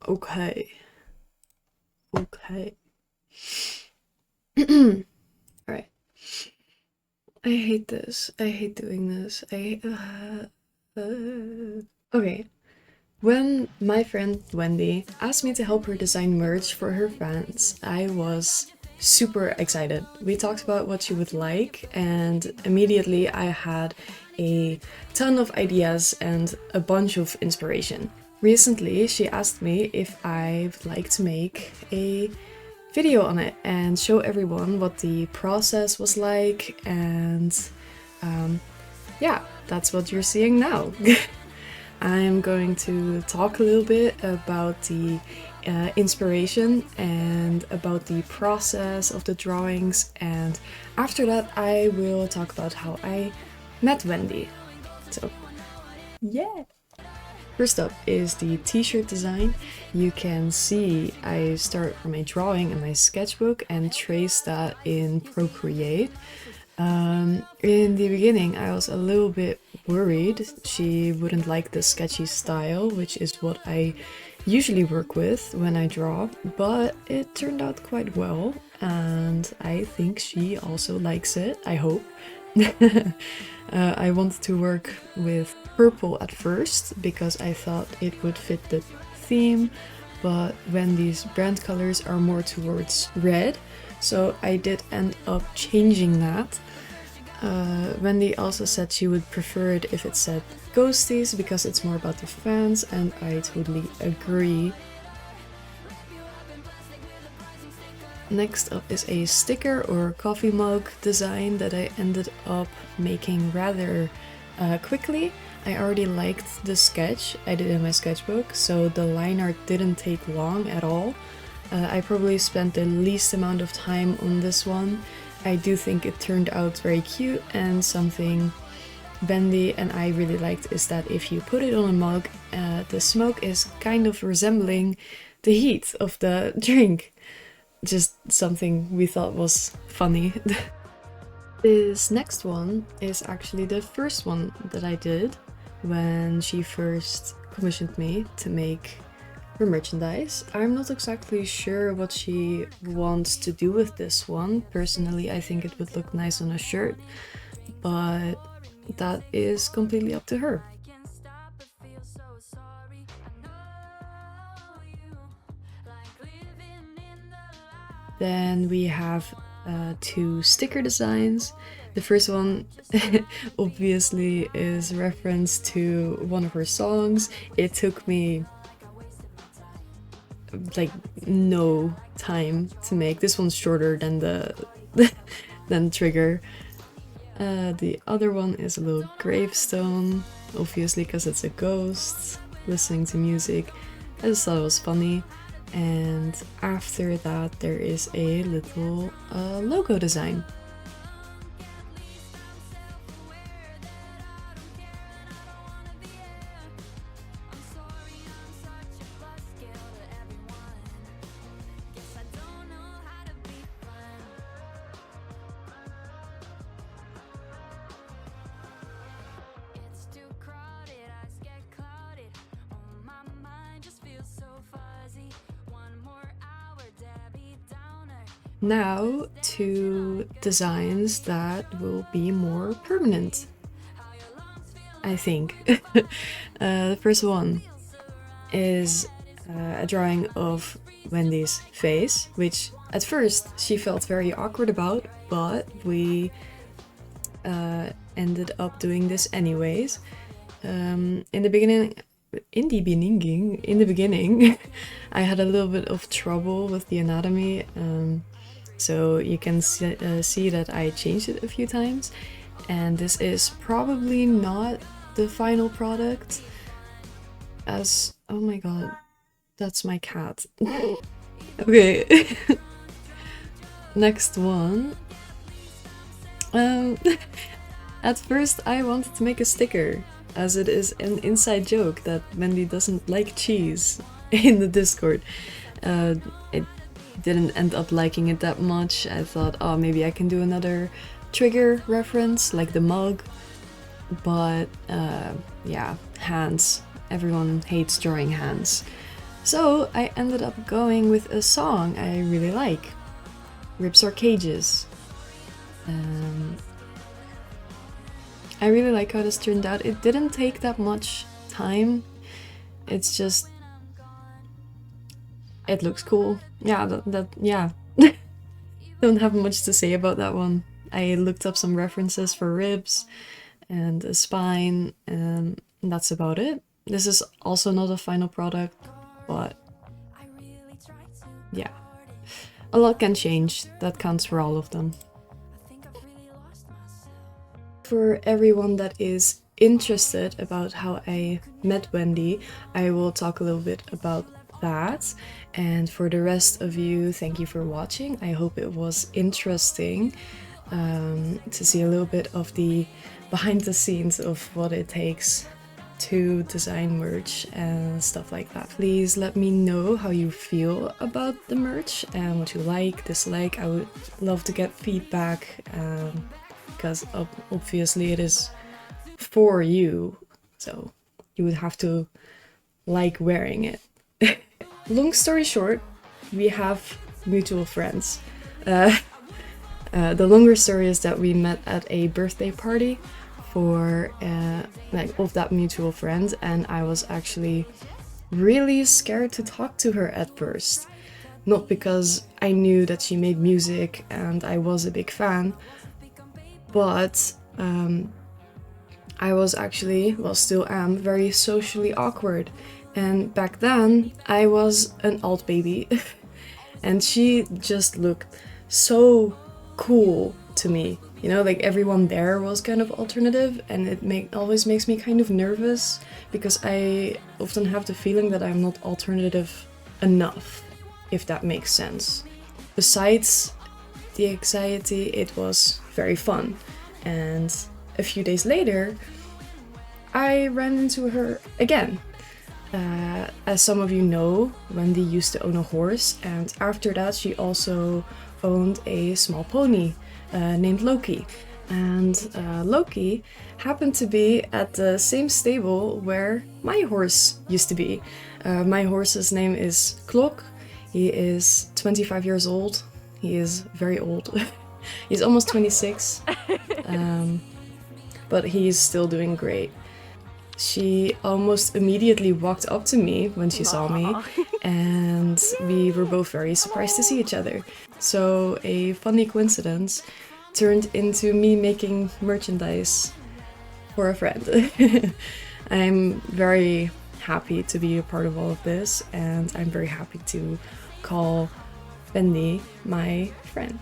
Okay. Okay. Alright. I hate this. I hate doing this. Okay. When my friend Wendy asked me to help her design merch for her fans, I was super excited. We talked about what she would like, and immediately I had a ton of ideas and a bunch of inspiration. Recently, she asked me if I'd like to make a video on it and show everyone what the process was like, and yeah, that's what you're seeing now. I'm going to talk a little bit about the inspiration and about the process of the drawings, and after that I will talk about how I met Wendy. So yeah! First up is the t-shirt design. You can see I start from a drawing in my sketchbook and trace that in Procreate. In the beginning I was a little bit worried she wouldn't like the sketchy style, which is what I usually work with when I draw, but it turned out quite well and I think she also likes it, I hope. I wanted to work with purple at first because I thought it would fit the theme, but when these brand colors are more towards red, so I did end up changing that. Wendy also said she would prefer it if it said ghosties because it's more about the fans, and I totally agree. Next up is a sticker or coffee mug design that I ended up making rather quickly. I already liked the sketch I did in my sketchbook, so the line art didn't take long at all. I probably spent the least amount of time on this one. I do think it turned out very cute, and something Wendy and I really liked is that if you put it on a mug, the smoke is kind of resembling the heat of the drink. Just something we thought was funny. This next one is actually the first one that I did when she first commissioned me to make her merchandise. I'm not exactly sure what she wants to do with this one. Personally, I think it would look nice on a shirt, but that is completely up to her. Then we have two sticker designs. The first one obviously is reference to one of her songs. It took me like no time to make. This one's shorter than the than Trigger. The other one is a little gravestone, obviously because it's a ghost listening to music. I just thought it was funny. And after that there is a little logo design. Now to designs that will be more permanent, I think. The first one is a drawing of Wendy's face, which at first she felt very awkward about, but we ended up doing this anyways. In the beginning, I had a little bit of trouble with the anatomy. So you can see that I changed it a few times, and this is probably not the final product, as oh my god, that's my cat. Okay. Next one. At first I wanted to make a sticker, as it is an inside joke that Wendy doesn't like cheese in the Discord. It didn't end up liking it that much. I thought, oh, maybe I can do another Trigger reference, like the mug. But yeah, hands. Everyone hates drawing hands. So I ended up going with a song I really like, Ribs or Cages. I really like how this turned out. It didn't take that much time. It's just, it looks cool. Yeah, yeah. Don't have much to say about that one. I looked up some references for ribs and a spine, and that's about it. This is also not a final product, but yeah. A lot can change, that counts for all of them. For everyone that is interested about how I met Wendy, I will talk a little bit about that. And for the rest of you, thank you for watching. I hope it was interesting to see a little bit of the behind the scenes of what it takes to design merch and stuff like that. Please let me know how you feel about the merch and what you like, dislike. I would love to get feedback because obviously it is for you, so you would have to like wearing it. Long story short, we have mutual friends. The longer story is that we met at a birthday party for of that mutual friend, and I was actually really scared to talk to her at first. Not because I knew that she made music and I was a big fan, but I was actually, well, still am, very socially awkward. And back then, I was an alt baby. And she just looked so cool to me. You know, like everyone there was kind of alternative, and it always makes me kind of nervous because I often have the feeling that I'm not alternative enough, if that makes sense. Besides the anxiety, it was very fun. And a few days later, I ran into her again. As some of you know, Wendy used to own a horse, and after that she also owned a small pony named Loki. And Loki happened to be at the same stable where my horse used to be. My horse's name is Klok. He is 25 years old. He is very old. He's almost 26, but he's still doing great. She almost immediately walked up to me when she saw me, and we were both very surprised to see each other. So a funny coincidence turned into me making merchandise for a friend. I'm very happy to be a part of all of this, and I'm very happy to call Wendy my friend.